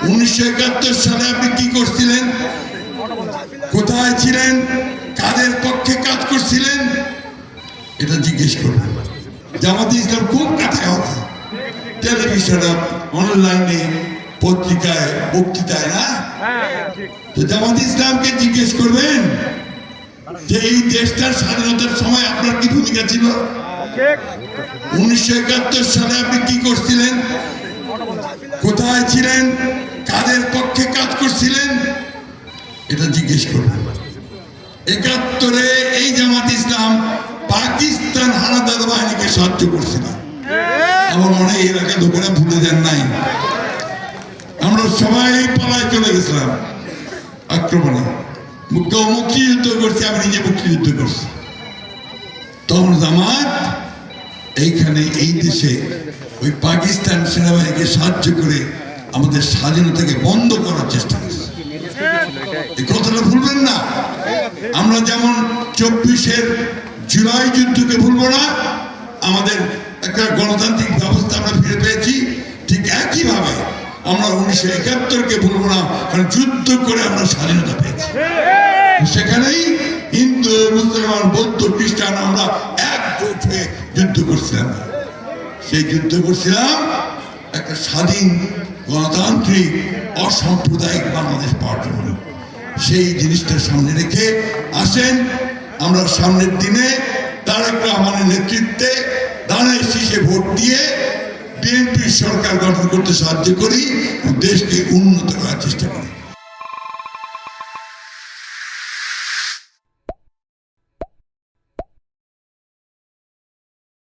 1971 সালে আপনি কি করছিলেন, কোথায় ছিলেন, কাদের পক্ষে কাজ করছিলেন, এটা জিজ্ঞেস করবেন। জামাতে ইসলাম খুব কাছাকাছি, টেলিভিশনে, অনলাইনে, পত্রিকায়, বক্তৃতায় না, তো জামাতে ইসলামকে জিজ্ঞেস করবেন যে এই দেশটার স্বাধীনতার সময় আপনার কি ভূমিকা ছিল। 1971 সালে আপনি কি করছিলেন, কোথায় ছিলেন, কাদের পক্ষে কাজ করছিলেন, এটা জিজ্ঞেস করবেন। 71-এ এই জামাত ইসলাম পাকিস্তান হানাদার বাহিনীকে সাহায্য করছিল। আমার মনে হয় এলাকা লোকেরা ভুলে যান নাই, আমরা সবাই পালায় চলে গেছিলাম আক্রমণে। কেউ মুক্তিযুদ্ধ করছে, আমি নিজে মুক্তিযুদ্ধ করছি। তখন জামাত এইখানে এই দেশে ওই পাকিস্তান সেনাবাহিনীকে সাহায্য করে আমাদের স্বাধীনতাকে বন্ধ করার চেষ্টা করছে। এই কথাটা ভুলবেন না। আমরা যেমন 24-এর জুলাই যুদ্ধকে ভুলবো না, আমাদের একটা গণতান্ত্রিক ব্যবস্থা আমরা ফিরে পেয়েছি, ঠিক একইভাবে আমরা 1971-কে ভুলবো না, কারণ যুদ্ধ করে আমরা স্বাধীনতা পেয়েছি। সেখানেই হিন্দু, মুসলমান, বৌদ্ধ, খ্রিস্টান আমরা একজোট হয়ে যুদ্ধ করছিলাম। সেই যুদ্ধ করছিলাম একটা স্বাধীন, গণতান্ত্রিক, অসাম্প্রদায়িক বাংলাদেশ পাওয়ার জন্য। সেই জিনিসটা সামনে রেখে আসেন আমরা সামনের দিনে তারেক রহমানের নেতৃত্বে দানের শীষে ভোট দিয়ে বিএনপি সরকার গঠন করতে সাহায্য করি, দেশকে উন্নত করার চেষ্টা করি।